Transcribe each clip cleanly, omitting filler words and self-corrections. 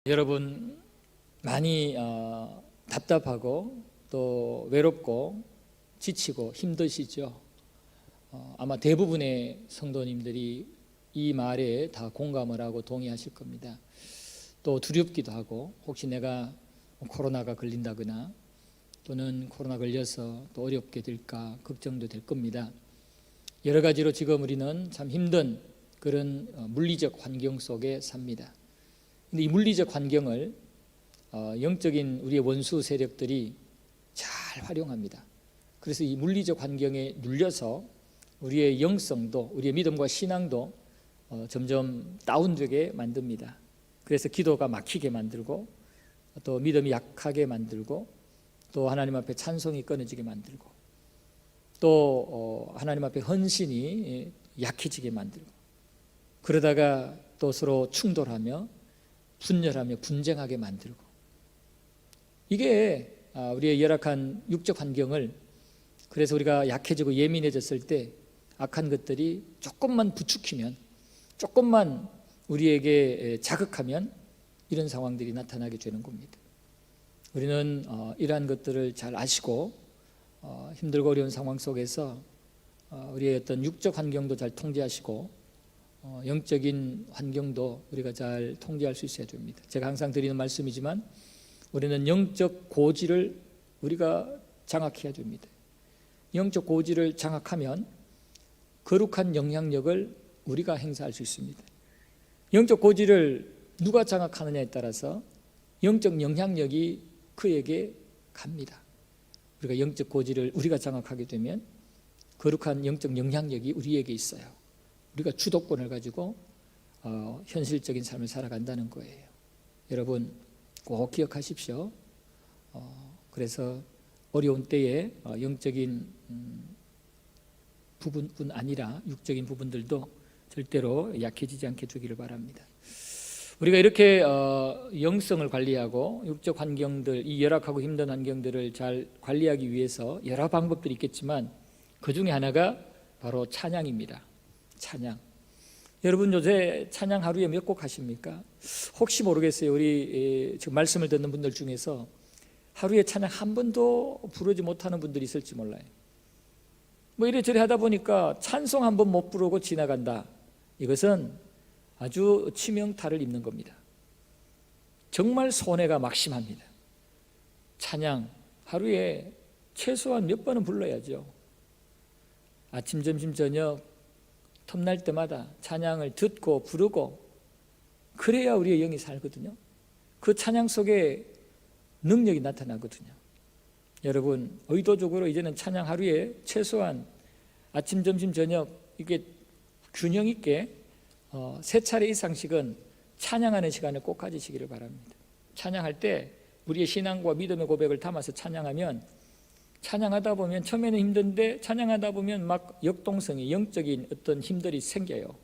여러분 많이 답답하고 또 외롭고 지치고 힘드시죠? 아마 대부분의 성도님들이 이 말에 다 공감을 하고 동의하실 겁니다. 또 두렵기도 하고 혹시 내가 코로나가 걸린다거나 또는 코로나 걸려서 또 어렵게 될까 걱정도 될 겁니다. 여러 가지로 지금 우리는 참 힘든 그런 물리적 환경 속에 삽니다. 근데 이 물리적 환경을 영적인 우리의 원수 세력들이 잘 활용합니다. 그래서 이 물리적 환경에 눌려서 우리의 영성도 우리의 믿음과 신앙도 점점 다운되게 만듭니다. 그래서 기도가 막히게 만들고 또 믿음이 약하게 만들고 또 하나님 앞에 찬송이 끊어지게 만들고 또 하나님 앞에 헌신이 약해지게 만들고 그러다가 또 서로 충돌하며 분열하며 분쟁하게 만들고 이게 우리의 열악한 육적 환경을 그래서 우리가 약해지고 예민해졌을 때 악한 것들이 조금만 부추기면 조금만 우리에게 자극하면 이런 상황들이 나타나게 되는 겁니다. 우리는 이러한 것들을 잘 아시고 힘들고 어려운 상황 속에서 우리의 어떤 육적 환경도 잘 통제하시고 영적인 환경도 우리가 잘 통제할 수 있어야 됩니다. 제가 항상 드리는 말씀이지만 우리는 영적 고지를 우리가 장악해야 됩니다. 영적 고지를 장악하면 거룩한 영향력을 우리가 행사할 수 있습니다. 영적 고지를 누가 장악하느냐에 따라서 영적 영향력이 그에게 갑니다. 우리가 영적 고지를 우리가 장악하게 되면 거룩한 영적 영향력이 우리에게 있어요. 우리가 주도권을 가지고 현실적인 삶을 살아간다는 거예요. 여러분 꼭 기억하십시오. 그래서 어려운 때에 영적인 부분뿐 아니라 육적인 부분들도 절대로 약해지지 않게 두기를 바랍니다. 우리가 이렇게 영성을 관리하고 육적 환경들, 이 열악하고 힘든 환경들을 잘 관리하기 위해서 여러 방법들이 있겠지만 그 중에 하나가 바로 찬양입니다. 찬양. 여러분 요새 찬양 하루에 몇 곡 하십니까? 혹시 모르겠어요. 우리 지금 말씀을 듣는 분들 중에서 하루에 찬양 한 번도 부르지 못하는 분들이 있을지 몰라요. 뭐 이래저래 하다 보니까 찬송 한 번 못 부르고 지나간다. 이것은 아주 치명타를 입는 겁니다. 정말 손해가 막심합니다. 찬양 하루에 최소한 몇 번은 불러야죠. 아침, 점심, 저녁 틈날 때마다 찬양을 듣고 부르고 그래야 우리의 영이 살거든요. 그 찬양 속에 능력이 나타나거든요. 여러분 의도적으로 이제는 찬양 하루에 최소한 아침, 점심, 저녁 이게 균형 있게 3차례 이상씩은 찬양하는 시간을 꼭 가지시기를 바랍니다. 찬양할 때 우리의 신앙과 믿음의 고백을 담아서 찬양하면 찬양하다 보면 처음에는 힘든데 찬양하다 보면 막 역동성이 영적인 어떤 힘들이 생겨요.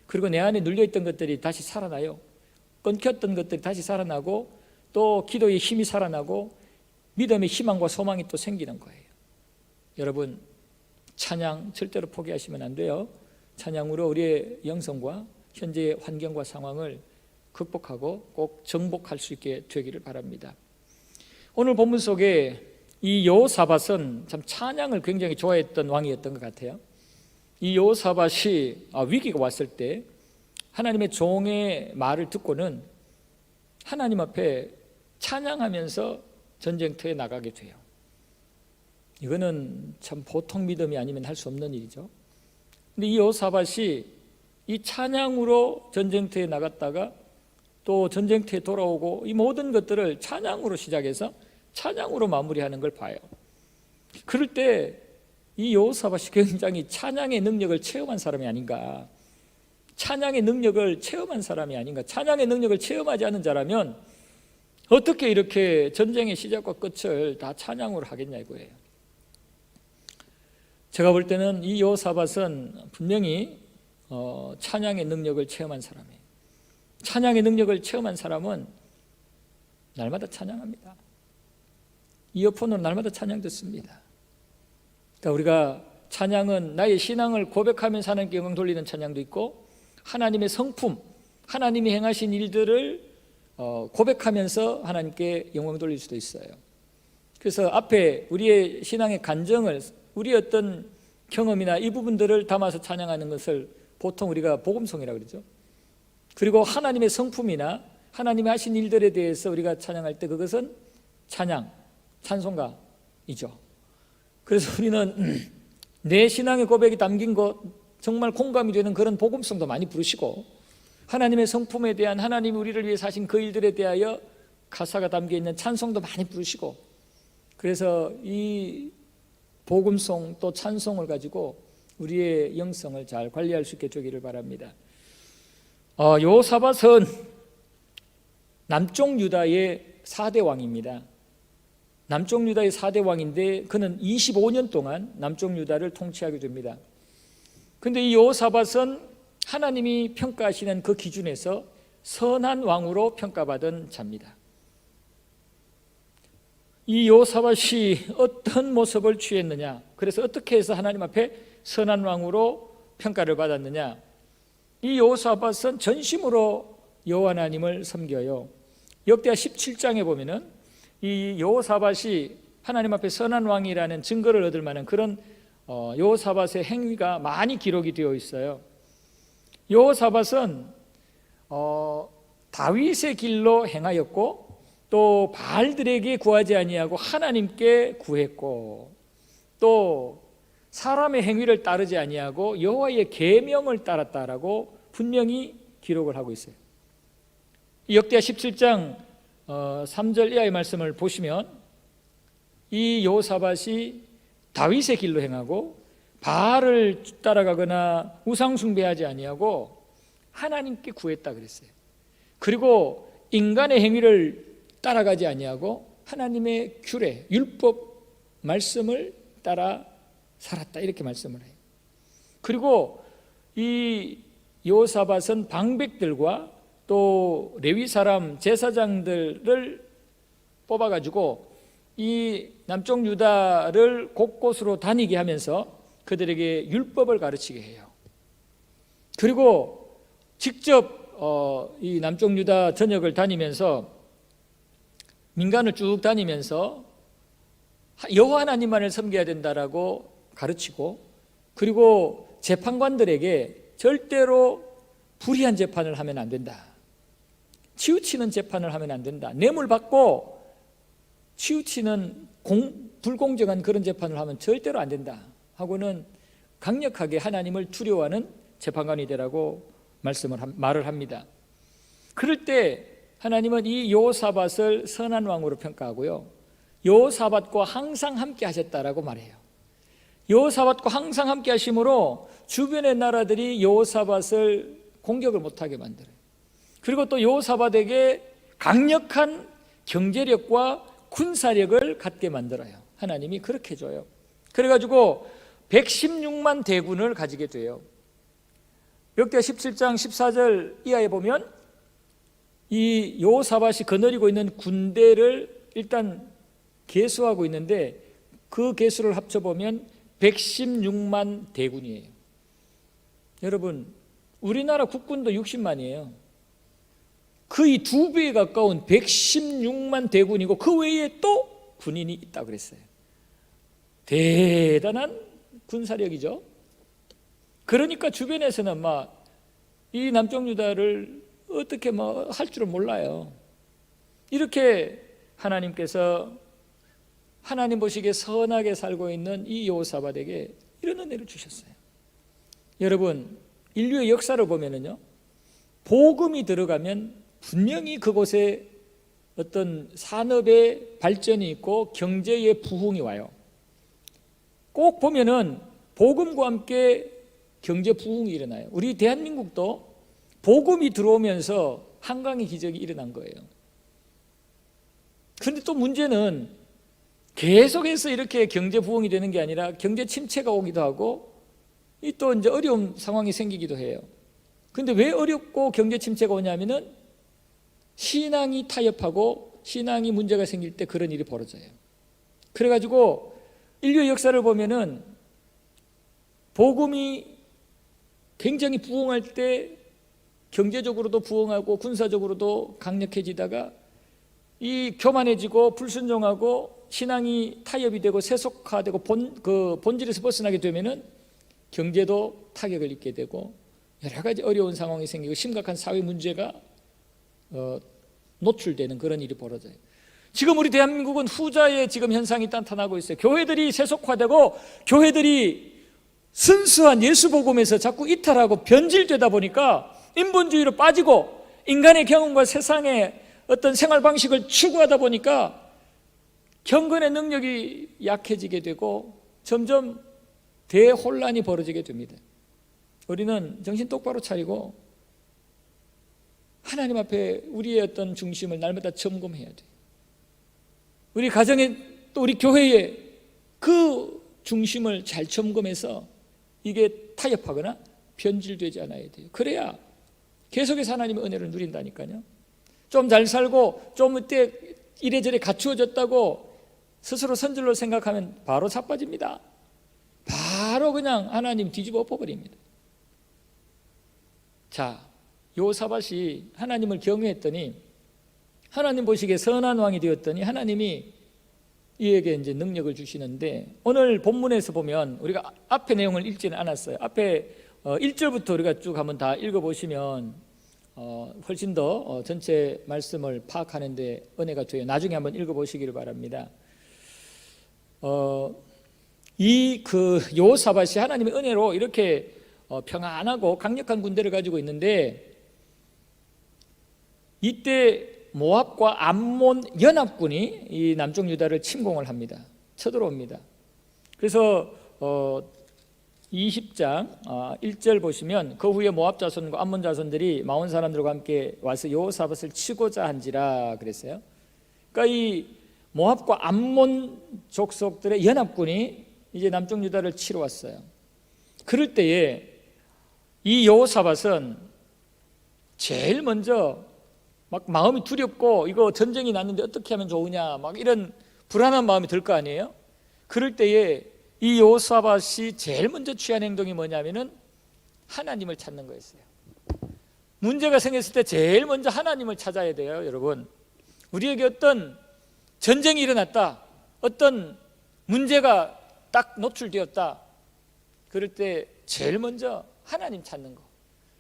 그리고 내 안에 눌려있던 것들이 다시 살아나요. 끊겼던 것들이 다시 살아나고 또 기도의 힘이 살아나고 믿음의 희망과 소망이 또 생기는 거예요. 여러분 찬양 절대로 포기하시면 안 돼요. 찬양으로 우리의 영성과 현재의 환경과 상황을 극복하고 꼭 정복할 수 있게 되기를 바랍니다. 오늘 본문 속에 이 여호사밧은 참 찬양을 굉장히 좋아했던 왕이었던 것 같아요. 이 여호사밧이 위기가 왔을 때 하나님의 종의 말을 듣고는 하나님 앞에 찬양하면서 전쟁터에 나가게 돼요. 이거는 참 보통 믿음이 아니면 할 수 없는 일이죠. 근데 이 여호사밧이 이 찬양으로 전쟁터에 나갔다가 또 전쟁터에 돌아오고 이 모든 것들을 찬양으로 시작해서 찬양으로 마무리하는 걸 봐요. 그럴 때 이 여호사밧이 굉장히 찬양의 능력을 체험한 사람이 아닌가, 찬양의 능력을 체험한 사람이 아닌가. 찬양의 능력을 체험하지 않은 자라면 어떻게 이렇게 전쟁의 시작과 끝을 다 찬양으로 하겠냐 이거예요. 제가 볼 때는 이 여호사밧은 분명히 찬양의 능력을 체험한 사람이에요. 찬양의 능력을 체험한 사람은 날마다 찬양합니다. 이어폰으로 날마다 찬양 듣습니다. 그러니까 우리가 찬양은 나의 신앙을 고백하면서 하나님께 영광 돌리는 찬양도 있고 하나님의 성품, 하나님이 행하신 일들을 고백하면서 하나님께 영광 돌릴 수도 있어요. 그래서 앞에 우리의 신앙의 간증을, 우리의 어떤 경험이나 이 부분들을 담아서 찬양하는 것을 보통 우리가 복음송이라고 그러죠. 그리고 하나님의 성품이나 하나님이 하신 일들에 대해서 우리가 찬양할 때 그것은 찬양, 찬송가이죠. 그래서 우리는 내 신앙의 고백이 담긴 것, 정말 공감이 되는 그런 복음송도 많이 부르시고, 하나님의 성품에 대한, 하나님이 우리를 위해 사신 그 일들에 대하여 가사가 담겨 있는 찬송도 많이 부르시고, 그래서 이 복음송 또 찬송을 가지고 우리의 영성을 잘 관리할 수 있게 되기를 바랍니다. 여호사밧은 남쪽 유다의 4대 왕입니다. 남쪽 유다의 4대 왕인데 그는 25년 동안 남쪽 유다를 통치하게 됩니다. 그런데 이 여호사밧은 하나님이 평가하시는 그 기준에서 선한 왕으로 평가받은 자입니다. 이 여호사밧이 어떤 모습을 취했느냐, 그래서 어떻게 해서 하나님 앞에 선한 왕으로 평가를 받았느냐, 이 여호사밧은 전심으로 여호와 하나님을 섬겨요. 역대하 17장에 보면은 이 여호사밧이 하나님 앞에 선한 왕이라는 증거를 얻을 만한 그런 여호사밧의 행위가 많이 기록이 되어 있어요. 여호사밧은 다윗의 길로 행하였고, 또 바알들에게 구하지 아니하고 하나님께 구했고, 또 사람의 행위를 따르지 아니하고 여호와의 계명을 따랐다라고 분명히 기록을 하고 있어요. 역대하 17장 3절 이하의 말씀을 보시면 이 여호사밧이 다윗의 길로 행하고 바알을 따라가거나 우상 숭배하지 아니하고 하나님께 구했다 그랬어요. 그리고 인간의 행위를 따라가지 아니하고 하나님의 규례, 율법 말씀을 따라 살았다, 이렇게 말씀을 해요. 그리고 이 여호사밧은 방백들과 또 레위 사람 제사장들을 뽑아가지고 이 남쪽 유다를 곳곳으로 다니게 하면서 그들에게 율법을 가르치게 해요. 그리고 직접 이 남쪽 유다 전역을 다니면서, 민간을 쭉 다니면서 여호와 하나님만을 섬겨야 된다라고 가르치고, 그리고 재판관들에게 절대로 불의한 재판을 하면 안 된다, 치우치는 재판을 하면 안 된다, 뇌물 받고 치우치는 불공정한 그런 재판을 하면 절대로 안 된다 하고는 강력하게 하나님을 두려워하는 재판관이 되라고 말을 합니다. 그럴 때 하나님은 이 여호사밧을 선한 왕으로 평가하고요, 여호사밧과 항상 함께 하셨다라고 말해요. 여호사밧과 항상 함께 하심으로 주변의 나라들이 여호사밧을 공격을 못하게 만들어요. 그리고 또 여호사밧에게 강력한 경제력과 군사력을 갖게 만들어요. 하나님이 그렇게 줘요. 그래가지고 116만 대군을 가지게 돼요. 역대하 17장 14절 이하에 보면 이 여호사밧이 거느리고 있는 군대를 일단 계수하고 있는데, 그 계수를 합쳐보면 116만 대군이에요. 여러분, 우리나라 국군도 60만이에요. 거의 2배에 가까운 116만 대군이고 그 외에 또 군인이 있다고 그랬어요. 대단한 군사력이죠. 그러니까 주변에서는 이 남쪽 유다를 어떻게 할 줄은 몰라요. 이렇게 하나님께서 하나님 보시기에 선하게 살고 있는 이 여호사밧에게 이런 은혜를 주셨어요. 여러분, 인류의 역사를 보면은요, 복음이 들어가면 분명히 그곳에 어떤 산업의 발전이 있고 경제의 부흥이 와요. 꼭 보면은 복음과 함께 경제 부흥이 일어나요. 우리 대한민국도 복음이 들어오면서 한강의 기적이 일어난 거예요. 그런데 또 문제는 계속해서 이렇게 경제 부흥이 되는 게 아니라 경제 침체가 오기도 하고 또 이제 어려운 상황이 생기기도 해요. 그런데 왜 어렵고 경제 침체가 오냐면은 신앙이 타협하고 신앙이 문제가 생길 때 그런 일이 벌어져요. 그래가지고 인류의 역사를 보면은 복음이 굉장히 부흥할 때 경제적으로도 부흥하고 군사적으로도 강력해지다가 이 교만해지고 불순종하고 신앙이 타협이 되고 세속화되고 본질에서 벗어나게 되면은 경제도 타격을 입게 되고 여러 가지 어려운 상황이 생기고 심각한 사회 문제가 노출되는 그런 일이 벌어져요. 지금 우리 대한민국은 후자의 지금 현상이 나타나고 있어요. 교회들이 세속화되고 교회들이 순수한 예수 복음에서 자꾸 이탈하고 변질되다 보니까 인본주의로 빠지고 인간의 경험과 세상의 어떤 생활 방식을 추구하다 보니까 경건의 능력이 약해지게 되고 점점 대혼란이 벌어지게 됩니다. 우리는 정신 똑바로 차리고 하나님 앞에 우리의 어떤 중심을 날마다 점검해야 돼요. 우리 가정에 또 우리 교회에 그 중심을 잘 점검해서 이게 타협하거나 변질되지 않아야 돼요. 그래야 계속해서 하나님의 은혜를 누린다니까요. 좀 잘 살고 좀 이때 이래저래 갖추어졌다고 스스로 선질로 생각하면 바로 자빠집니다. 바로 그냥 하나님 뒤집어 엎어버립니다. 자, 여호사밧이 하나님을 경외했더니 하나님 보시기에 선한 왕이 되었더니 하나님이 이에게 이제 능력을 주시는데, 오늘 본문에서 보면 우리가 앞에 내용을 읽지는 않았어요. 앞에 1절부터 우리가 쭉 한번 다 읽어보시면 훨씬 더 전체 말씀을 파악하는 데 은혜가 돼요. 나중에 한번 읽어보시기를 바랍니다. 이 여호사밧이 하나님의 은혜로 이렇게 평안하고 강력한 군대를 가지고 있는데, 이때 모압과 암몬 연합군이 이 남쪽 유다를 침공을 합니다. 쳐들어옵니다. 그래서 20장 1절 보시면, 그 후에 모압 자손과 암몬 자손들이 마온 사람들과 함께 와서 여호사밧을 치고자 한지라 그랬어요. 그러니까 이 모압과 암몬 족속들의 연합군이 이제 남쪽 유다를 치러 왔어요. 그럴 때에 이 여호사밧은 제일 먼저 막 마음이 두렵고, 이거 전쟁이 났는데 어떻게 하면 좋으냐, 막 이런 불안한 마음이 들 거 아니에요. 그럴 때에 이 여호사밧이 제일 먼저 취한 행동이 뭐냐면은 하나님을 찾는 거였어요. 문제가 생겼을 때 제일 먼저 하나님을 찾아야 돼요. 여러분, 우리에게 어떤 전쟁이 일어났다, 어떤 문제가 딱 노출되었다, 그럴 때 제일 먼저 하나님 찾는 거.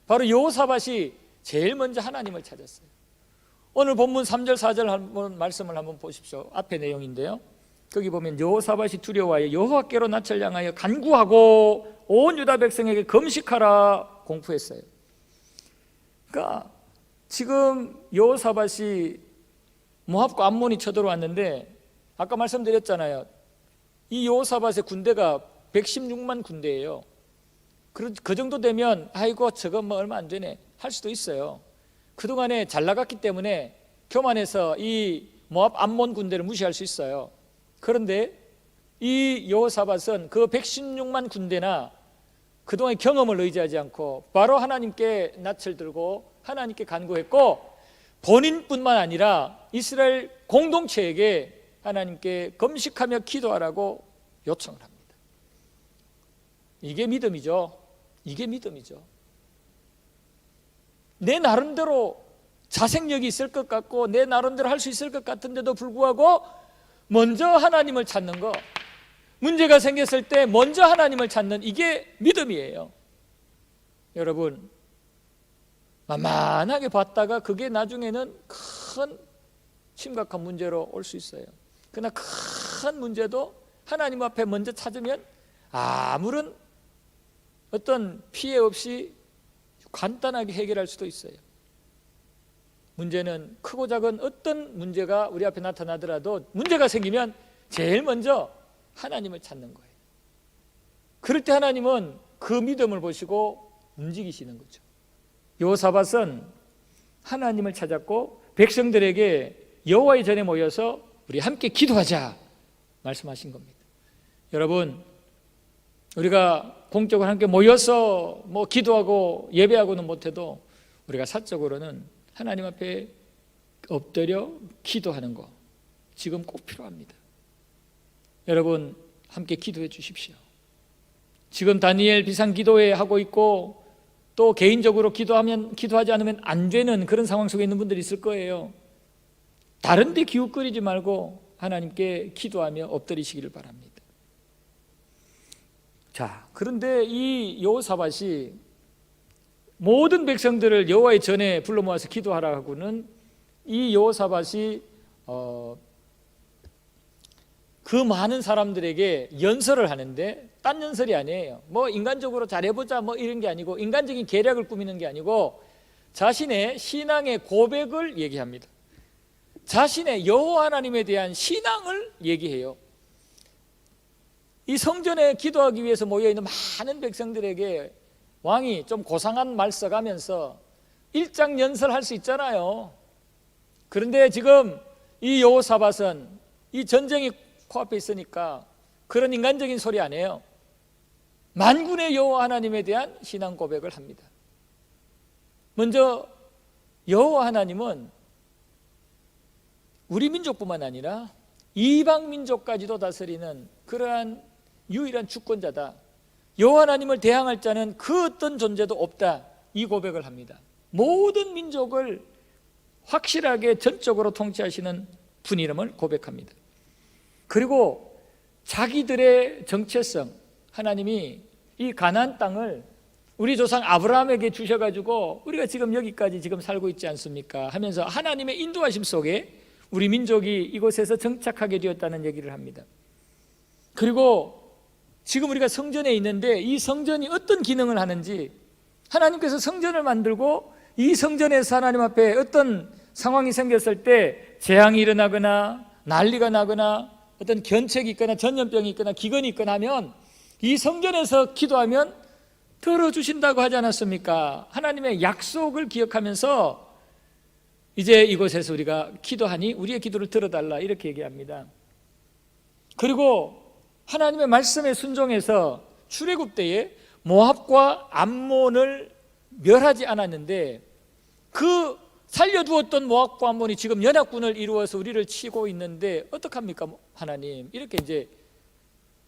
바로 여호사밧이 제일 먼저 하나님을 찾았어요. 오늘 본문 3절 4절 한번 말씀을 한번 보십시오. 앞에 내용인데요, 거기 보면 여호사밧이 두려워하여 여호와께로 낯을 향하여 간구하고 온 유다 백성에게 금식하라 공포했어요. 그러니까 지금 여호사밧이 모압과 암몬이 쳐들어왔는데, 아까 말씀드렸잖아요. 이 여호사밧의 군대가 116만 군대예요. 그 정도 되면 아이고 저건 뭐 얼마 안 되네 할 수도 있어요. 그동안에 잘 나갔기 때문에 교만해서 이 모압 암몬 군대를 무시할 수 있어요. 그런데 이 여호사밧은 그 116만 군대나 그동안의 경험을 의지하지 않고 바로 하나님께 낯을 들고 하나님께 간구했고, 본인뿐만 아니라 이스라엘 공동체에게 하나님께 금식하며 기도하라고 요청을 합니다. 이게 믿음이죠. 이게 믿음이죠. 내 나름대로 자생력이 있을 것 같고 내 나름대로 할 수 있을 것 같은데도 불구하고 먼저 하나님을 찾는 거, 문제가 생겼을 때 먼저 하나님을 찾는, 이게 믿음이에요. 여러분, 만만하게 봤다가 그게 나중에는 큰 심각한 문제로 올 수 있어요. 그러나 큰 문제도 하나님 앞에 먼저 찾으면 아무런 어떤 피해 없이 간단하게 해결할 수도 있어요. 문제는 크고 작은 어떤 문제가 우리 앞에 나타나더라도 문제가 생기면 제일 먼저 하나님을 찾는 거예요. 그럴 때 하나님은 그 믿음을 보시고 움직이시는 거죠. 여호사밧은 하나님을 찾았고 백성들에게 여호와의 전에 모여서 우리 함께 기도하자 말씀하신 겁니다. 여러분, 우리가 공적으로 함께 모여서 뭐 기도하고 예배하고는 못해도 우리가 사적으로는 하나님 앞에 엎드려 기도하는 거 지금 꼭 필요합니다. 여러분, 함께 기도해 주십시오. 지금 다니엘 비상기도회 하고 있고 또 개인적으로 기도하지 않으면 안 되는 그런 상황 속에 있는 분들이 있을 거예요. 다른 데 기웃거리지 말고 하나님께 기도하며 엎드리시기를 바랍니다. 자, 그런데 이 여호사밧이 모든 백성들을 여호와의 전에 불러 모아서 기도하라 하고는 이 여호사밧이 그 많은 사람들에게 연설을 하는데 딴 연설이 아니에요. 뭐 인간적으로 잘해보자 뭐 이런 게 아니고, 인간적인 계략을 꾸미는 게 아니고 자신의 신앙의 고백을 얘기합니다. 자신의 여호와 하나님에 대한 신앙을 얘기해요. 이 성전에 기도하기 위해서 모여있는 많은 백성들에게 왕이 좀 고상한 말 써가면서 일장 연설할 수 있잖아요. 그런데 지금 이 여호사밧은 이 전쟁이 코앞에 있으니까 그런 인간적인 소리 안 해요. 만군의 여호와 하나님에 대한 신앙 고백을 합니다. 먼저 여호와 하나님은 우리 민족뿐만 아니라 이방 민족까지도 다스리는 그러한 유일한 주권자다. 여호와 하나님을 대항할 자는 그 어떤 존재도 없다. 이 고백을 합니다. 모든 민족을 확실하게 전적으로 통치하시는 분이름을 고백합니다. 그리고 자기들의 정체성, 하나님이 이 가나안 땅을 우리 조상 아브라함에게 주셔가지고 우리가 지금 여기까지 지금 살고 있지 않습니까? 하면서 하나님의 인도하심 속에 우리 민족이 이곳에서 정착하게 되었다는 얘기를 합니다. 그리고 지금 우리가 성전에 있는데 이 성전이 어떤 기능을 하는지, 하나님께서 성전을 만들고 이 성전에서 하나님 앞에 어떤 상황이 생겼을 때 재앙이 일어나거나 난리가 나거나 어떤 견책이 있거나 전염병이 있거나 기근이 있거나 하면 이 성전에서 기도하면 들어주신다고 하지 않았습니까? 하나님의 약속을 기억하면서 이제 이곳에서 우리가 기도하니 우리의 기도를 들어달라, 이렇게 얘기합니다. 그리고 하나님의 말씀에 순종해서 출애굽 때에 모압과 암몬을 멸하지 않았는데 그 살려두었던 모압과 암몬이 지금 연합군을 이루어서 우리를 치고 있는데 어떡합니까 하나님? 이렇게 이제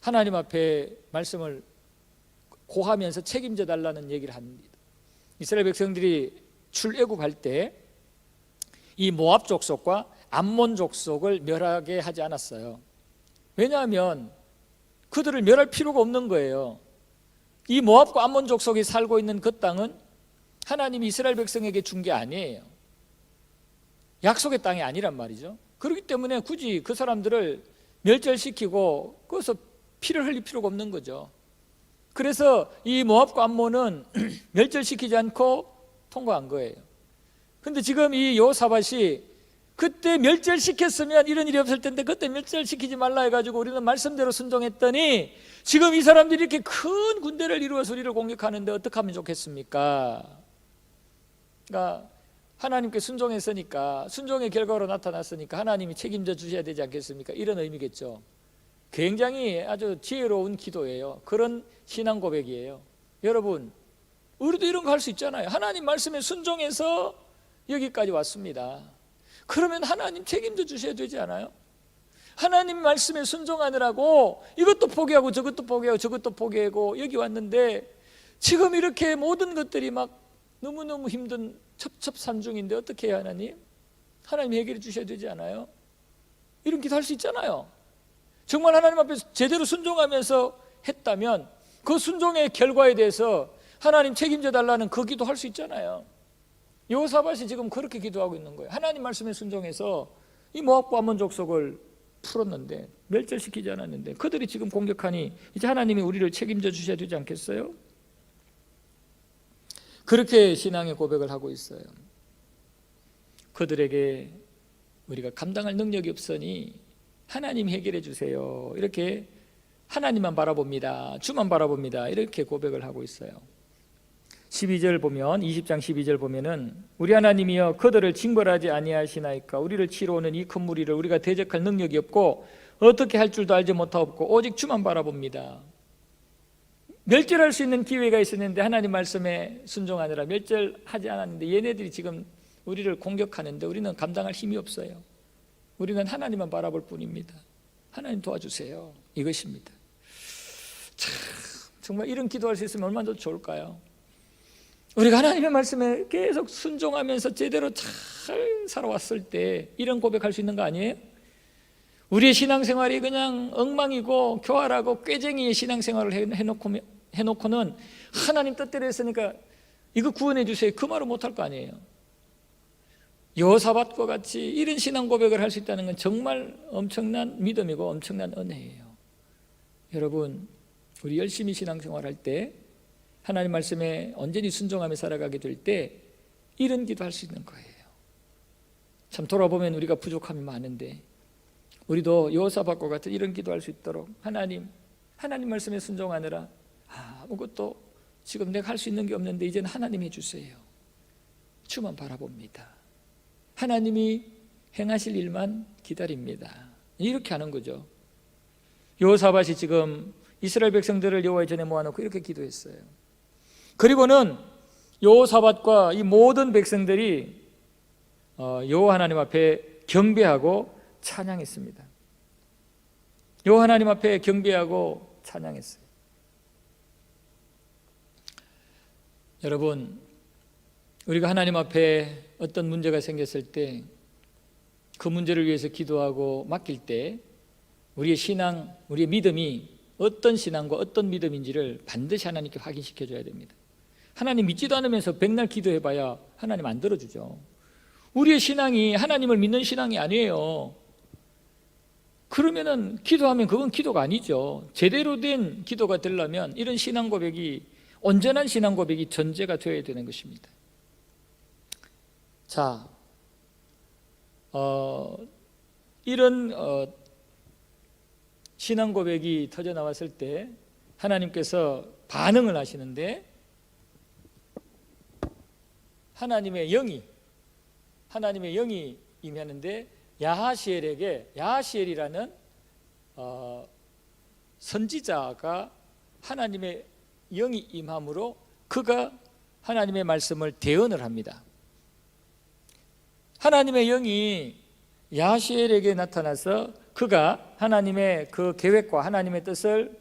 하나님 앞에 말씀을 고하면서 책임져 달라는 얘기를 합니다. 이스라엘 백성들이 출애굽할 때 이 모압 족속과 암몬 족속을 멸하게 하지 않았어요. 왜냐하면 그들을 멸할 필요가 없는 거예요. 이 모압과 암몬 족속이 살고 있는 그 땅은 하나님이 이스라엘 백성에게 준 게 아니에요. 약속의 땅이 아니란 말이죠. 그렇기 때문에 굳이 그 사람들을 멸절시키고 거기서 피를 흘릴 필요가 없는 거죠. 그래서 이 모압과 암몬은 멸절시키지 않고 통과한 거예요. 근데 지금 이 여호사밧이 그때 멸절시켰으면 이런 일이 없을 텐데 그때 멸절시키지 말라 해가지고 우리는 말씀대로 순종했더니 지금 이 사람들이 이렇게 큰 군대를 이루어서 우리를 공격하는데 어떻게 하면 좋겠습니까? 그러니까 하나님께 순종했으니까, 순종의 결과로 나타났으니까 하나님이 책임져 주셔야 되지 않겠습니까? 이런 의미겠죠. 굉장히 아주 지혜로운 기도예요. 그런 신앙 고백이에요. 여러분, 우리도 이런 거 할 수 있잖아요. 하나님 말씀에 순종해서 여기까지 왔습니다. 그러면 하나님 책임져 주셔야 되지 않아요? 하나님 말씀에 순종하느라고 이것도 포기하고 저것도 포기하고 저것도 포기하고 여기 왔는데 지금 이렇게 모든 것들이 막 너무너무 힘든 첩첩산중인데 어떻게 해야 하나님? 하나님 해결해 주셔야 되지 않아요? 이런 기도 할 수 있잖아요. 정말 하나님 앞에 제대로 순종하면서 했다면 그 순종의 결과에 대해서 하나님 책임져 달라는 그 기도 할 수 있잖아요. 여호사밧이 지금 그렇게 기도하고 있는 거예요. 하나님 말씀에 순종해서 이 모압과 암몬 족속을 풀었는데, 멸절시키지 않았는데 그들이 지금 공격하니 이제 하나님이 우리를 책임져 주셔야 되지 않겠어요? 그렇게 신앙의 고백을 하고 있어요. 그들에게 우리가 감당할 능력이 없으니 하나님 해결해 주세요, 이렇게 하나님만 바라봅니다, 주만 바라봅니다, 이렇게 고백을 하고 있어요. 12절 보면, 20장 12절 보면은 우리 하나님이여 그들을 징벌하지 아니하시나이까? 우리를 치러 오는 이 큰 무리를 우리가 대적할 능력이 없고 어떻게 할 줄도 알지 못하옵고 오직 주만 바라봅니다. 멸절할 수 있는 기회가 있었는데 하나님 말씀에 순종하느라 멸절하지 않았는데 얘네들이 지금 우리를 공격하는데 우리는 감당할 힘이 없어요. 우리는 하나님만 바라볼 뿐입니다. 하나님 도와주세요, 이것입니다. 참, 정말 이런 기도할 수 있으면 얼마나 더 좋을까요? 우리가 하나님의 말씀에 계속 순종하면서 제대로 잘 살아왔을 때 이런 고백할 수 있는 거 아니에요? 우리의 신앙생활이 그냥 엉망이고 교활하고 꾀쟁이의 신앙생활을 해놓고는 하나님 뜻대로 했으니까 이거 구원해 주세요, 그 말을 못할 거 아니에요. 여호사밧과 같이 이런 신앙 고백을 할 수 있다는 건 정말 엄청난 믿음이고 엄청난 은혜예요. 여러분, 우리 열심히 신앙생활할 때 하나님 말씀에 온전히 순종하며 살아가게 될 때 이런 기도할 수 있는 거예요. 참 돌아보면 우리가 부족함이 많은데 우리도 여호사밧과 같은 이런 기도할 수 있도록 하나님 말씀에 순종하느라 아무것도 지금 내가 할 수 있는 게 없는데 이제는 하나님 해주세요. 주만 바라봅니다. 하나님이 행하실 일만 기다립니다. 이렇게 하는 거죠. 여호사밧이 지금 이스라엘 백성들을 여호와의 전에 모아놓고 이렇게 기도했어요. 그리고는 여호사밧과 이 모든 백성들이 여호와 하나님 앞에 경배하고 찬양했습니다. 여호와 하나님 앞에 경배하고 찬양했어요. 여러분, 우리가 하나님 앞에 어떤 문제가 생겼을 때 그 문제를 위해서 기도하고 맡길 때 우리의 신앙, 우리의 믿음이 어떤 신앙과 어떤 믿음인지를 반드시 하나님께 확인시켜줘야 됩니다. 하나님 믿지도 않으면서 백날 기도해봐야 하나님 안 들어주죠. 우리의 신앙이 하나님을 믿는 신앙이 아니에요. 그러면은 기도하면 그건 기도가 아니죠. 제대로 된 기도가 되려면 이런 신앙 고백이, 온전한 신앙 고백이 전제가 되어야 되는 것입니다. 자, 이런 신앙 고백이 터져 나왔을 때 하나님께서 반응을 하시는데, 하나님의 영이 임하는데 야하시엘에게, 야하시엘이라는 선지자가 하나님의 영이 임함으로 그가 하나님의 말씀을 대언을 합니다. 하나님의 영이 야하시엘에게 나타나서 그가 하나님의 그 계획과 하나님의 뜻을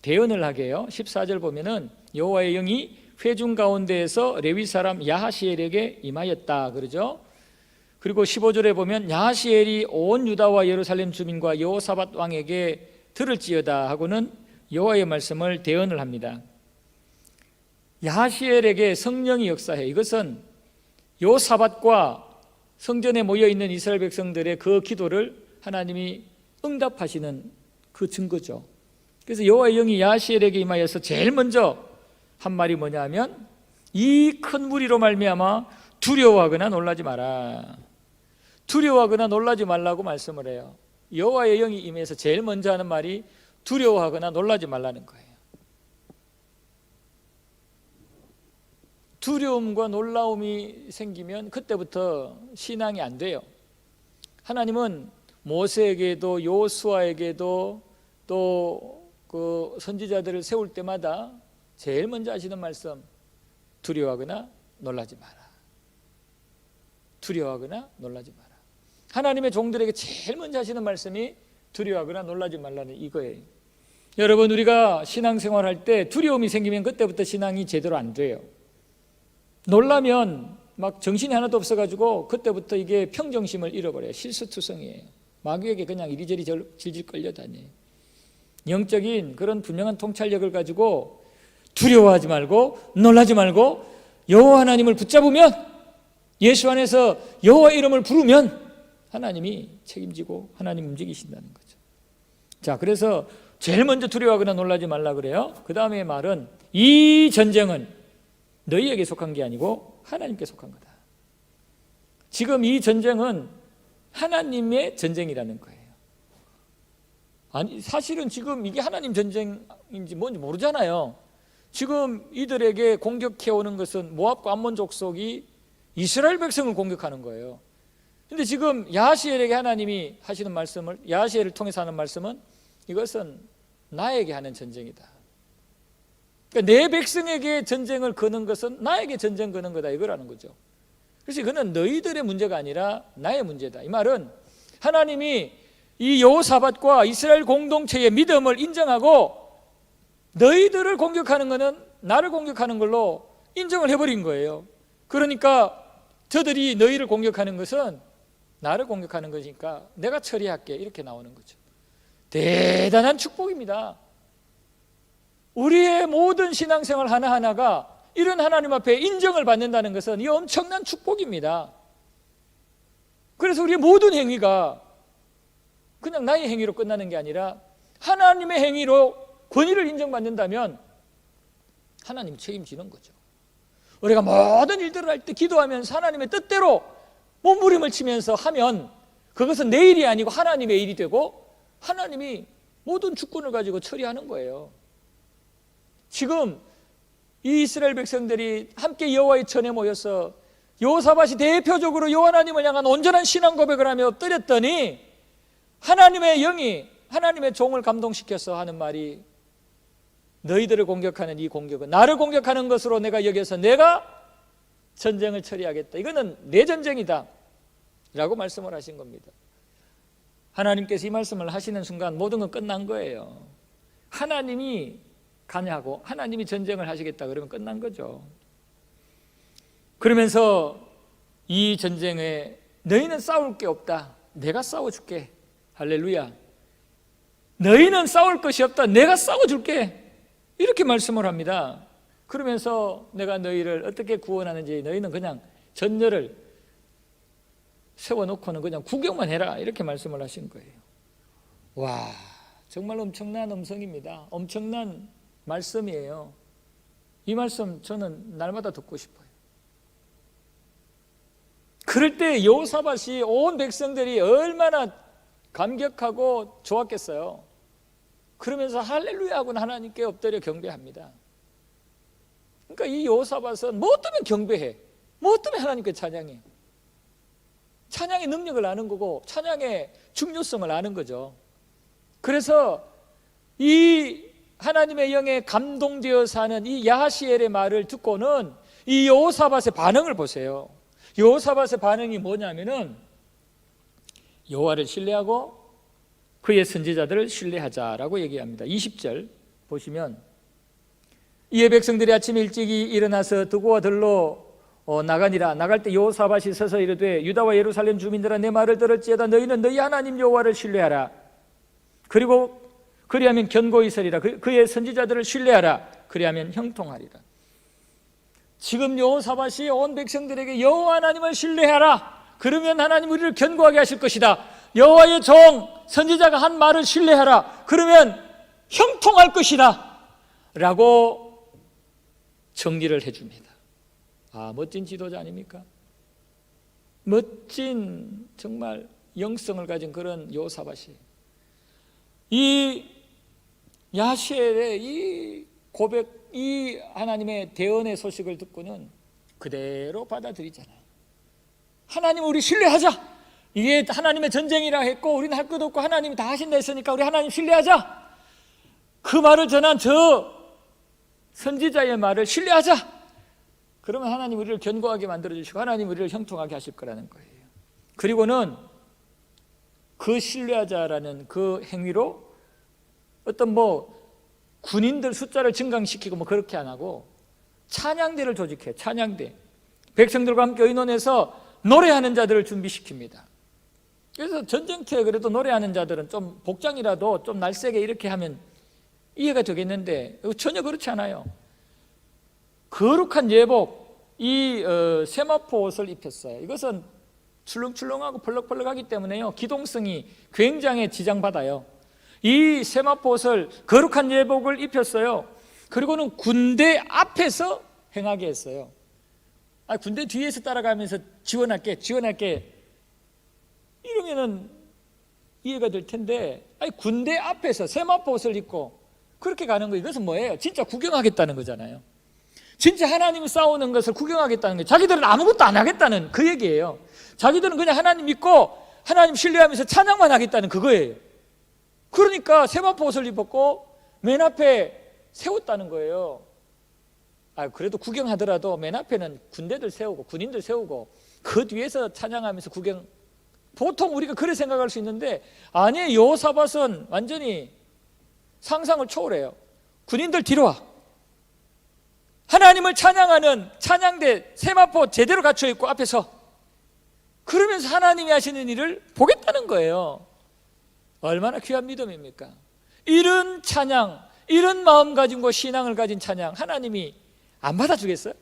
대언을 하게 해요. 14절 보면은 여호와의 영이 회중 가운데에서 레위 사람 야하시엘에게 임하였다 그러죠. 그리고 15절에 보면 야하시엘이 온 유다와 예루살렘 주민과 여호사밧 왕에게 들을지어다 하고는 여호와의 말씀을 대언을 합니다. 야하시엘에게 성령이 역사해. 이것은 여호사밧과 성전에 모여있는 이스라엘 백성들의 그 기도를 하나님이 응답하시는 그 증거죠. 그래서 여호와의 영이 야하시엘에게 임하여서 제일 먼저 한 말이 뭐냐 하면 이 큰 무리로 말미암아 두려워하거나 놀라지 마라. 두려워하거나 놀라지 말라고 말씀을 해요. 여호와의 영이 임해서 제일 먼저 하는 말이 두려워하거나 놀라지 말라는 거예요. 두려움과 놀라움이 생기면 그때부터 신앙이 안 돼요. 하나님은 모세에게도 여호수아에게도 또 그 선지자들을 세울 때마다 제일 먼저 하시는 말씀, 두려워하거나 놀라지 마라. 두려워하거나 놀라지 마라. 하나님의 종들에게 제일 먼저 하시는 말씀이 두려워하거나 놀라지 말라는 이거예요. 여러분, 우리가 신앙생활할 때 두려움이 생기면 그때부터 신앙이 제대로 안 돼요. 놀라면 막 정신이 하나도 없어가지고 그때부터 이게 평정심을 잃어버려요. 실수투성이에요. 마귀에게 그냥 이리저리 질질 끌려다녀요. 영적인 그런 분명한 통찰력을 가지고 두려워하지 말고 놀라지 말고 여호와 하나님을 붙잡으면, 예수 안에서 여호와 이름을 부르면 하나님이 책임지고 하나님 움직이신다는 거죠. 자, 그래서 제일 먼저 두려워하거나 놀라지 말라 그래요. 그 다음에 말은 이 전쟁은 너희에게 속한 게 아니고 하나님께 속한 거다. 지금 이 전쟁은 하나님의 전쟁이라는 거예요. 아니, 사실은 지금 이게 하나님 전쟁인지 뭔지 모르잖아요. 지금 이들에게 공격해오는 것은 모압과 암몬 족속이 이스라엘 백성을 공격하는 거예요. 근데 지금 야하시엘에게 하나님이 하시는 말씀을, 야하시엘을 통해서 하는 말씀은 이것은 나에게 하는 전쟁이다. 그러니까 내 백성에게 전쟁을 거는 것은 나에게 전쟁 거는 거다, 이거라는 거죠. 그래서 이거는 너희들의 문제가 아니라 나의 문제다. 이 말은 하나님이 이 여호사밧과 이스라엘 공동체의 믿음을 인정하고 너희들을 공격하는 것은 나를 공격하는 걸로 인정을 해버린 거예요. 그러니까 저들이 너희를 공격하는 것은 나를 공격하는 것이니까 내가 처리할게, 이렇게 나오는 거죠. 대단한 축복입니다. 우리의 모든 신앙생활 하나하나가 이런 하나님 앞에 인정을 받는다는 것은 이 엄청난 축복입니다. 그래서 우리의 모든 행위가 그냥 나의 행위로 끝나는 게 아니라 하나님의 행위로 권위를 인정받는다면 하나님이 책임지는 거죠. 우리가 모든 일들을 할 때 기도하면서 하나님의 뜻대로 몸부림을 치면서 하면 그것은 내 일이 아니고 하나님의 일이 되고 하나님이 모든 주권을 가지고 처리하는 거예요. 지금 이 이스라엘 백성들이 함께 여호와의 전에 모여서 여호사밧이 대표적으로 여호와 하나님을 향한 온전한 신앙 고백을 하며 엎드렸더니 하나님의 영이 하나님의 종을 감동시켜서 하는 말이 너희들을 공격하는 이 공격은 나를 공격하는 것으로 내가 여겨서 내가 전쟁을 처리하겠다. 이거는 내 전쟁이다 라고 말씀을 하신 겁니다. 하나님께서 이 말씀을 하시는 순간 모든 건 끝난 거예요. 하나님이 가냐고 하나님이 전쟁을 하시겠다 그러면 끝난 거죠. 그러면서 이 전쟁에 너희는 싸울 게 없다, 내가 싸워줄게. 할렐루야. 너희는 싸울 것이 없다, 내가 싸워줄게, 이렇게 말씀을 합니다. 그러면서 내가 너희를 어떻게 구원하는지 너희는 그냥 전열을 세워놓고는 그냥 구경만 해라, 이렇게 말씀을 하신 거예요. 와, 정말 엄청난 음성입니다. 엄청난 말씀이에요. 이 말씀 저는 날마다 듣고 싶어요. 그럴 때 여호사밧이 온 백성들이 얼마나 감격하고 좋았겠어요. 그러면서 할렐루야 하고는 하나님께 엎드려 경배합니다. 그러니까 이 여호사밧은 뭐 때문에 경배해? 뭐 때문에 하나님께 찬양해? 찬양의 능력을 아는 거고 찬양의 중요성을 아는 거죠. 그래서 이 하나님의 영에 감동되어서 하는 이 야하시엘의 말을 듣고는 이 여호사밧의 반응을 보세요. 여호사밧의 반응이 뭐냐면은 여호와를 신뢰하고 그의 선지자들을 신뢰하자라고 얘기합니다. 20절 보시면 이에 백성들이 아침 일찍이 일어나서 드고와 들로 나가니라. 나갈 때 여호사밧이 서서 이르되 유다와 예루살렘 주민들아 내 말을 들을지어다 너희는 너희 하나님 여호와를 신뢰하라. 그리고 그리하면 견고히 서리라. 그의 선지자들을 신뢰하라. 그리하면 형통하리라. 지금 여호사밧이 온 백성들에게 여호와 하나님을 신뢰하라. 그러면 하나님 우리를 견고하게 하실 것이다. 여호와의 종 선지자가 한 말을 신뢰하라. 그러면 형통할 것이다 라고 정리를 해줍니다. 아, 멋진 지도자 아닙니까? 멋진 정말 영성을 가진 그런 여호사밧이 이 야시엘의 이 고백, 이 하나님의 대언의 소식을 듣고는 그대로 받아들이잖아요. 하나님 우리 신뢰하자. 이게 하나님의 전쟁이라 했고 우리는 할 것도 없고 하나님이 다 하신다 했으니까 우리 하나님 신뢰하자. 그 말을 전한 저 선지자의 말을 신뢰하자. 그러면 하나님 우리를 견고하게 만들어주시고 하나님 우리를 형통하게 하실 거라는 거예요. 그리고는 그 신뢰하자라는 그 행위로 어떤 군인들 숫자를 증강시키고 그렇게 안 하고 찬양대를 조직해. 찬양대. 백성들과 함께 의논해서 노래하는 자들을 준비시킵니다. 그래서 전쟁터에 그래도 노래하는 자들은 좀 복장이라도 좀 날쌔게 이렇게 하면 이해가 되겠는데 전혀 그렇지 않아요. 거룩한 예복, 이 세마포 옷을 입혔어요. 이것은 출렁출렁하고 펄럭펄럭하기 때문에요 기동성이 굉장히 지장받아요. 이 세마포 옷을 거룩한 예복을 입혔어요. 그리고는 군대 앞에서 행하게 했어요. 군대 뒤에서 따라가면서 지원할게 이러면은 이해가 될 텐데 군대 앞에서 세마포 옷을 입고 그렇게 가는 거 이것은 뭐예요? 진짜 구경하겠다는 거잖아요. 진짜 하나님이 싸우는 것을 구경하겠다는 거예요. 자기들은 아무것도 안 하겠다는 그 얘기예요. 자기들은 그냥 하나님 믿고 하나님 신뢰하면서 찬양만 하겠다는 그거예요. 그러니까 세마포 옷을 입었고 맨 앞에 세웠다는 거예요. 그래도 구경하더라도 맨 앞에는 군대들 세우고 군인들 세우고 그 뒤에서 찬양하면서 구경. 보통 우리가 그렇게 생각할 수 있는데 아니에요. 여호사밧은 완전히 상상을 초월해요. 군인들 뒤로 와. 하나님을 찬양하는 찬양대 세마포 제대로 갖춰 있고 앞에서 그러면서 하나님이 하시는 일을 보겠다는 거예요. 얼마나 귀한 믿음입니까? 이런 찬양, 이런 마음가짐과 신앙을 가진 찬양 하나님이 안 받아주겠어요?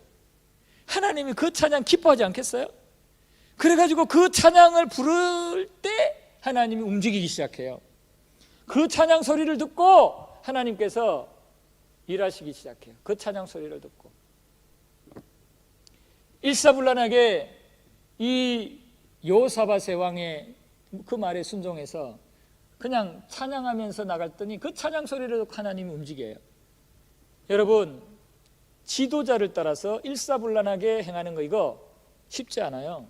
하나님이 그 찬양 기뻐하지 않겠어요? 그래가지고 그 찬양을 부를 때 하나님이 움직이기 시작해요. 그 찬양 소리를 듣고 하나님께서 일하시기 시작해요. 그 찬양 소리를 듣고 일사불란하게 이 여호사밧의 왕의 그 말에 순종해서 그냥 찬양하면서 나갔더니 그 찬양 소리를 듣고 하나님이 움직여요. 여러분, 지도자를 따라서 일사불란하게 행하는 거 이거 쉽지 않아요.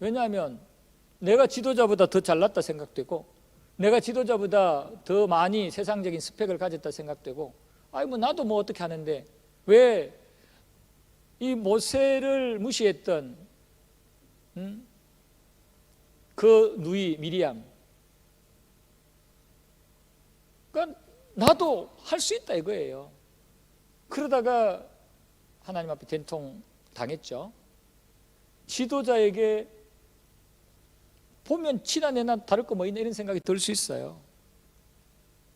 왜냐하면 내가 지도자보다 더 잘났다 생각되고 내가 지도자보다 더 많이 세상적인 스펙을 가졌다 생각되고 나도 뭐 어떻게 하는데 왜 이 모세를 무시했던 그 누이 미리암, 그러니까 나도 할 수 있다 이거예요. 그러다가 하나님 앞에 된통 당했죠. 지도자에게 보면 지나 내나 다를 거 뭐 있나 이런 생각이 들 수 있어요.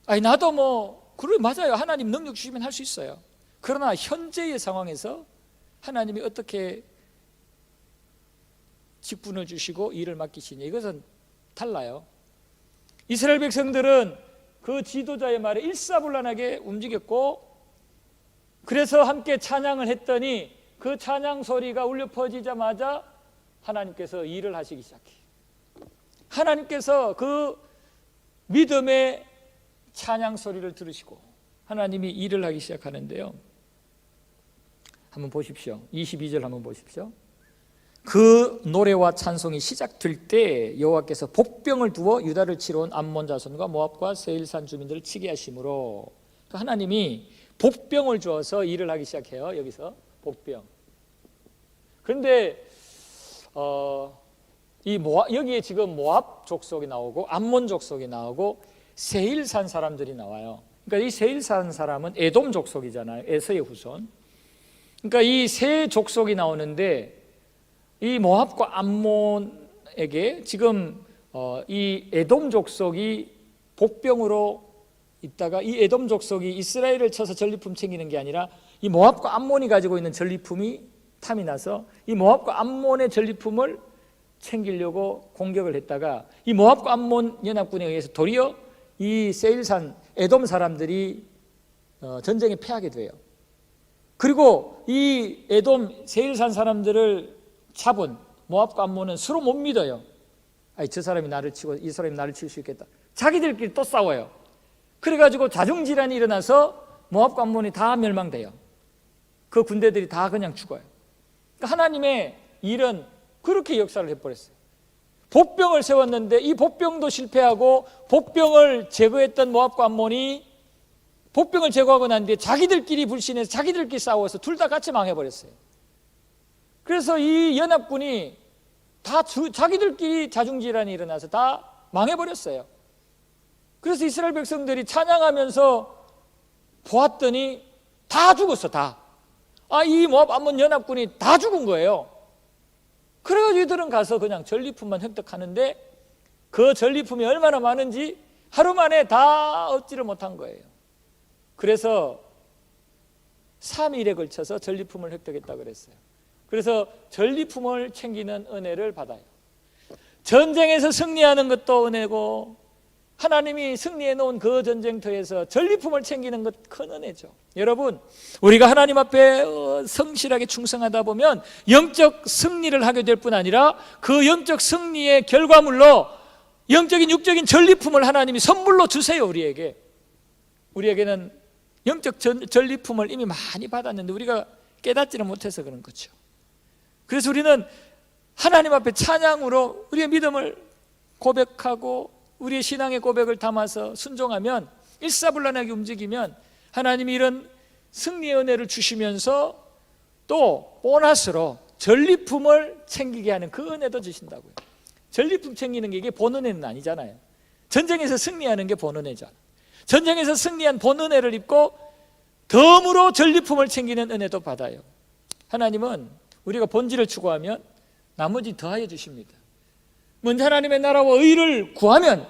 나도 뭐 그래 맞아요. 하나님 능력 주시면 할 수 있어요. 그러나 현재의 상황에서 하나님이 어떻게 직분을 주시고 일을 맡기시냐 이것은 달라요. 이스라엘 백성들은 그 지도자의 말에 일사불란하게 움직였고 그래서 함께 찬양을 했더니 그 찬양 소리가 울려 퍼지자마자 하나님께서 일을 하시기 시작해요. 하나님께서 그 믿음의 찬양 소리를 들으시고 하나님이 일을 하기 시작하는데요. 한번 보십시오. 22절 한번 보십시오. 그 노래와 찬송이 시작될 때 여호와께서 복병을 두어 유다를 치러 온 암몬 자손과 모압과 세일산 주민들을 치게 하심으로 하나님이 복병을 주어서 일을 하기 시작해요. 여기서 복병. 그런데 여기에 지금 모압 족속이 나오고 암몬 족속이 나오고 세일산 사람들이 나와요. 그러니까 이 세일산 사람은 에돔 족속이잖아요. 에서의 후손. 그러니까 이 세 족속이 나오는데 이 모압과 암몬에게 지금 이 에돔 족속이 복병으로 있다가 이 에돔 족속이 이스라엘을 쳐서 전리품 챙기는 게 아니라 이 모압과 암몬이 가지고 있는 전리품이 탐이 나서 이 모압과 암몬의 전리품을 챙기려고 공격을 했다가 이 모압과 암몬 연합군에 의해서 도리어 이 세일산 에돔 사람들이 전쟁에 패하게 돼요. 그리고 이 에돔 세일산 사람들을 잡은 모압과 암몬은 서로 못 믿어요. 저 사람이 나를 치고 이 사람이 나를 칠 수 있겠다. 자기들끼리 또 싸워요. 그래가지고 자중질환이 일어나서 모압과 암몬이 다 멸망돼요. 그 군대들이 다 그냥 죽어요. 그러니까 하나님의 일은 그렇게 역사를 해버렸어요. 복병을 세웠는데 이 복병도 실패하고 복병을 제거했던 모압과 암몬이 복병을 제거하고 난 뒤에 자기들끼리 불신해서 자기들끼리 싸워서 둘 다 같이 망해버렸어요. 그래서 이 연합군이 다 자기들끼리 자중질환이 일어나서 다 망해버렸어요. 그래서 이스라엘 백성들이 찬양하면서 보았더니 다 죽었어. 다. 이 모압 암몬 연합군이 다 죽은 거예요. 그래가지고 이들은 가서 그냥 전리품만 획득하는데 그 전리품이 얼마나 많은지 하루 만에 다 얻지를 못한 거예요. 그래서 3일에 걸쳐서 전리품을 획득했다고 그랬어요. 그래서 전리품을 챙기는 은혜를 받아요. 전쟁에서 승리하는 것도 은혜고 하나님이 승리해 놓은 그 전쟁터에서 전리품을 챙기는 것 큰 은혜죠. 여러분, 우리가 하나님 앞에 성실하게 충성하다 보면 영적 승리를 하게 될 뿐 아니라 그 영적 승리의 결과물로 영적인 육적인 전리품을 하나님이 선물로 주세요. 우리에게는 영적 전리품을 이미 많이 받았는데 우리가 깨닫지는 못해서 그런 거죠. 그래서 우리는 하나님 앞에 찬양으로 우리의 믿음을 고백하고 우리의 신앙의 고백을 담아서 순종하면 일사불란하게 움직이면 하나님이 이런 승리의 은혜를 주시면서 또 보너스로 전리품을 챙기게 하는 그 은혜도 주신다고요. 전리품 챙기는 게 이게 본은혜는 아니잖아요. 전쟁에서 승리하는 게 본은혜잖아요. 전쟁에서 승리한 본은혜를 입고 덤으로 전리품을 챙기는 은혜도 받아요. 하나님은 우리가 본질을 추구하면 나머지 더하여 주십니다. 먼저 하나님의 나라와 의를 구하면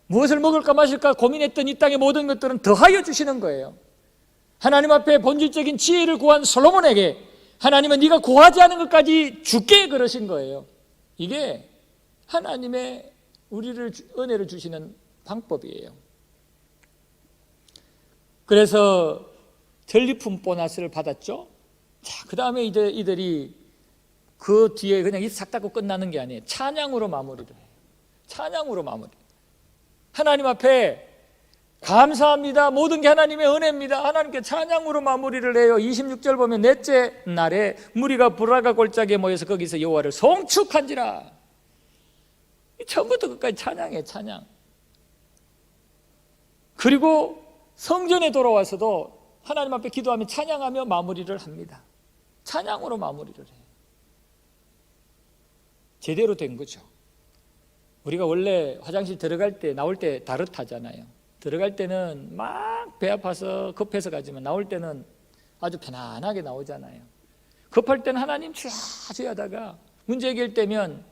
무엇을 먹을까 마실까 고민했던 이 땅의 모든 것들은 더하여 주시는 거예요. 하나님 앞에 본질적인 지혜를 구한 솔로몬에게 하나님은 네가 구하지 않은 것까지 주게 그러신 거예요. 이게 하나님의 우리를 은혜를 주시는 방법이에요. 그래서 전리품 보너스를 받았죠. 자, 그 다음에 이들이 그 뒤에 그냥 입 싹 닫고 끝나는 게 아니에요. 찬양으로 마무리를 해요. 찬양으로 마무리. 하나님 앞에 감사합니다. 모든 게 하나님의 은혜입니다. 하나님께 찬양으로 마무리를 해요. 26절 보면 넷째 날에 무리가 브라가 골짜기에 모여서 거기서 여호와를 송축한지라. 처음부터 끝까지 찬양이에요. 찬양. 그리고 성전에 돌아와서도 하나님 앞에 기도하며 찬양하며 마무리를 합니다. 찬양으로 마무리를 해요. 제대로 된 거죠. 우리가 원래 화장실 들어갈 때 나올 때 다릇하잖아요. 들어갈 때는 막 배 아파서 급해서 가지만 나올 때는 아주 편안하게 나오잖아요. 급할 때는 하나님 주야 주야 하다가 문제 해결되면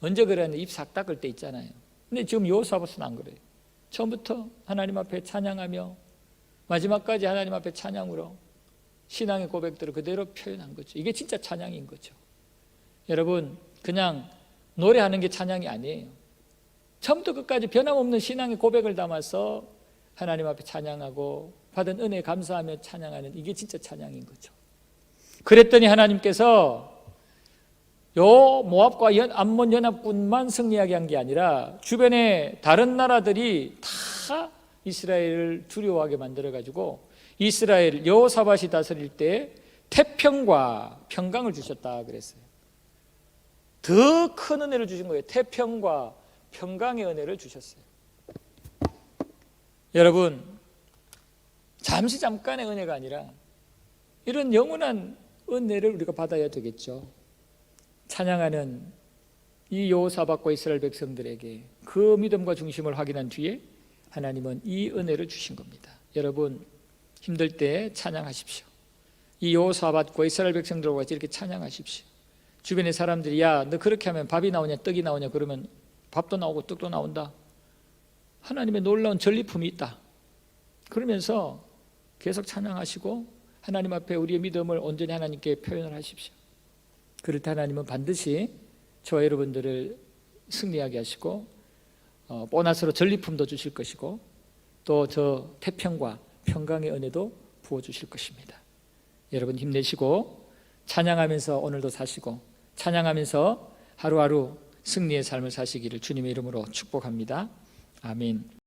언제 그랬는데 입 싹 닦을 때 있잖아요. 근데 지금 여호사밧은 안 그래요. 처음부터 하나님 앞에 찬양하며 마지막까지 하나님 앞에 찬양으로 신앙의 고백들을 그대로 표현한 거죠. 이게 진짜 찬양인 거죠. 여러분, 그냥 노래하는 게 찬양이 아니에요. 처음부터 끝까지 변함없는 신앙의 고백을 담아서 하나님 앞에 찬양하고 받은 은혜에 감사하며 찬양하는, 이게 진짜 찬양인 거죠. 그랬더니 하나님께서 요 모압과 암몬 연합군만 승리하게 한 게 아니라 주변의 다른 나라들이 다 이스라엘을 두려워하게 만들어가지고 이스라엘 여호사밧이 다스릴 때 태평과 평강을 주셨다 그랬어요. 더 큰 은혜를 주신 거예요. 태평과 평강의 은혜를 주셨어요. 여러분, 잠깐의 은혜가 아니라 이런 영원한 은혜를 우리가 받아야 되겠죠. 찬양하는 이 여호사밧과 이스라엘 백성들에게 그 믿음과 중심을 확인한 뒤에 하나님은 이 은혜를 주신 겁니다. 여러분, 힘들 때 찬양하십시오. 이 여호사밧과 이스라엘 백성들과 같이 이렇게 찬양하십시오. 주변의 사람들이 야, 너 그렇게 하면 밥이 나오냐 떡이 나오냐 그러면 밥도 나오고 떡도 나온다. 하나님의 놀라운 전리품이 있다. 그러면서 계속 찬양하시고 하나님 앞에 우리의 믿음을 온전히 하나님께 표현을 하십시오. 그럴 때 하나님은 반드시 저와 여러분들을 승리하게 하시고 보너스로 전리품도 주실 것이고 또 저 태평과 평강의 은혜도 부어주실 것입니다. 여러분 힘내시고 찬양하면서 오늘도 사시고 찬양하면서 하루하루 승리의 삶을 사시기를 주님의 이름으로 축복합니다. 아멘.